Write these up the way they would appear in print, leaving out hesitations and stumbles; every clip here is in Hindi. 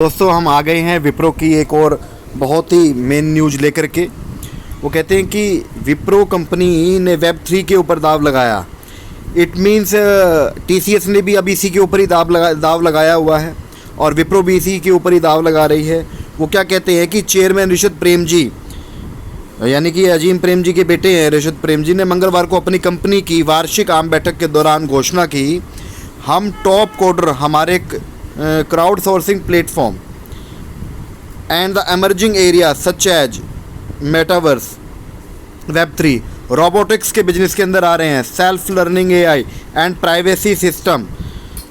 दोस्तों हम आ गए हैं विप्रो की एक और बहुत ही मेन न्यूज़ लेकर के। वो कहते हैं कि विप्रो कंपनी ने वेब 3 के ऊपर दाव लगाया। इट मीन्स टीसीएस ने भी अब इसी के ऊपर ही दाव लगाया हुआ है और विप्रो भी इसी के ऊपर ही दाव लगा रही है। वो क्या कहते हैं कि चेयरमैन ऋषभ प्रेम जी, यानी कि अजीम प्रेम जी के बेटे हैं ऋषभ प्रेम जी, ने मंगलवार को अपनी कंपनी की वार्षिक आम बैठक के दौरान घोषणा की, हम टॉप कोडर हमारे crowd sourcing platform and the emerging area such as metaverse, web 3, robotics के बिजनेस के अंदर आ रहे हैं, self learning AI and privacy system.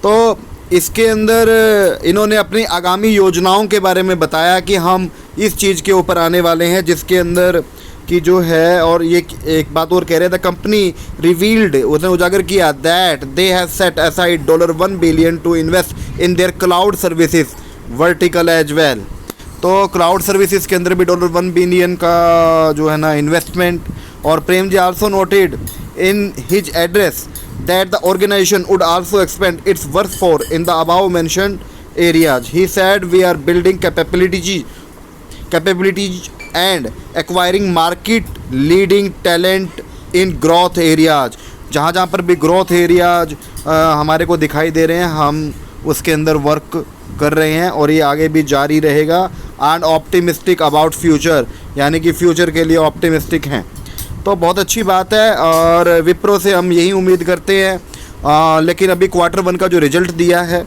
तो इसके अंदर इन्होंने अपनी आगामी योजनाओं के बारे में बताया कि हम इस चीज़ के ऊपर आने वाले हैं, जिसके अंदर कि जो है, और ये एक बात और कह रहे थे, कंपनी रिवील्ड, उसने उजागर किया that they have set aside $1 billion to invest in their cloud services vertical as well. तो क्लाउड सर्विसेज के अंदर भी $1 बिलियन का जो है ना इन्वेस्टमेंट। और Prem ji also noted in his address that the organisation would also expand its workforce in the above mentioned areas. He said we are building capabilities and acquiring market leading talent in growth areas. जहाँ जहाँ पर भी ग्रोथ एरियाज हमारे को दिखाई दे रहे हैं, हम उसके अंदर वर्क कर रहे हैं और ये आगे भी जारी रहेगा। एंड ऑप्टिमिस्टिक अबाउट फ्यूचर, यानी कि फ्यूचर के लिए ऑप्टिमिस्टिक हैं। तो बहुत अच्छी बात है और विप्रो से हम यही उम्मीद करते हैं। लेकिन अभी Q1 का जो रिजल्ट दिया है,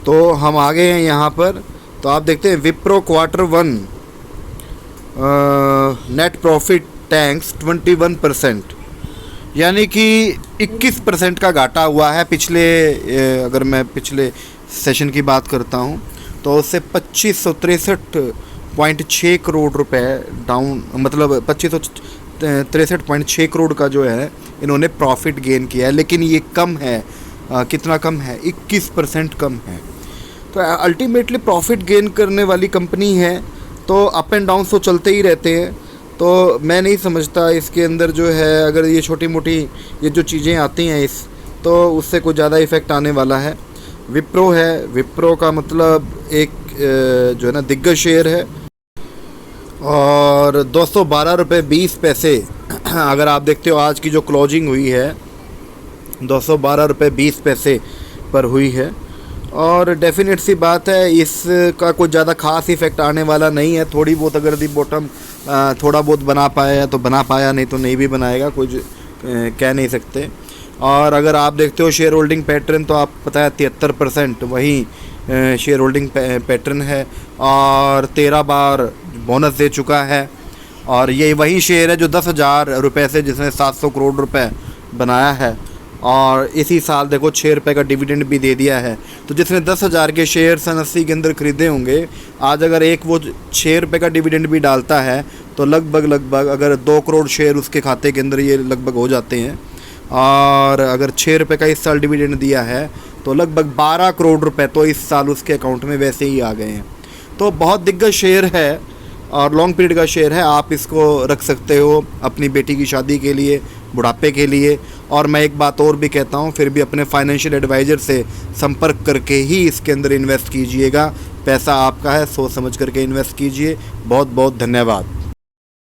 तो हम आ गए हैं यहाँ पर। तो आप देखते हैं Wipro Q1 net profit tanks 21%, यानी कि 21% का घाटा हुआ है। अगर मैं पिछले सेशन की बात करता हूँ तो उससे 2563.6 करोड़ रुपए डाउन, मतलब 2563.6 करोड़ का जो है इन्होंने प्रॉफिट गेन किया है। लेकिन ये कम है, कितना कम है? 21% कम है। तो अल्टीमेटली प्रॉफिट गेन करने वाली कंपनी है, तो अप एंड डाउन तो चलते ही रहते हैं। तो मैं नहीं समझता इसके अंदर जो है, अगर ये छोटी मोटी ये जो चीज़ें आती हैं तो उससे कोई ज़्यादा इफ़ेक्ट आने वाला है। विप्रो है, विप्रो का मतलब एक जो है ना दिग्गज शेयर है और $212.20 अगर आप देखते हो आज की जो क्लोजिंग हुई है $212.20 पर हुई है। और डेफिनेट सी बात है, इसका कोई ज़्यादा खास इफेक्ट आने वाला नहीं है। थोड़ी बहुत अगर दी बॉटम थोड़ा बहुत बना पाया तो बना पाया, नहीं तो नहीं भी बनाएगा, कुछ कह नहीं सकते। और अगर आप देखते हो शेयर होल्डिंग पैटर्न, तो आप पता है 73% वही शेयर होल्डिंग पैटर्न है और 13 बार बोनस दे चुका है। और ये वही शेयर है जो 10,000 रुपये से जिसने 700 करोड़ रुपए बनाया है और इसी साल देखो 6 रुपये का डिविडेंड भी दे दिया है। तो जिसने 10,000 के शेयर 80 के अंदर ख़रीदे होंगे, आज अगर एक वो 6 रुपये का डिविडेंड भी डालता है तो लगभग अगर 2 करोड़ शेयर उसके खाते के अंदर ये लगभग हो जाते हैं। और अगर 6 रुपये का इस साल डिविडेंड दिया है तो लगभग 12 करोड़ रुपए तो इस साल उसके अकाउंट में वैसे ही आ गए हैं। तो बहुत दिग्गज शेयर है और लॉन्ग पीरियड का शेयर है। आप इसको रख सकते हो अपनी बेटी की शादी के लिए, बुढ़ापे के लिए। और मैं एक बात और भी कहता हूँ, फिर भी अपने फाइनेंशियल एडवाइज़र से संपर्क करके ही इसके अंदर इन्वेस्ट कीजिएगा। पैसा आपका है, सोच समझ करके इन्वेस्ट कीजिए। बहुत बहुत धन्यवाद।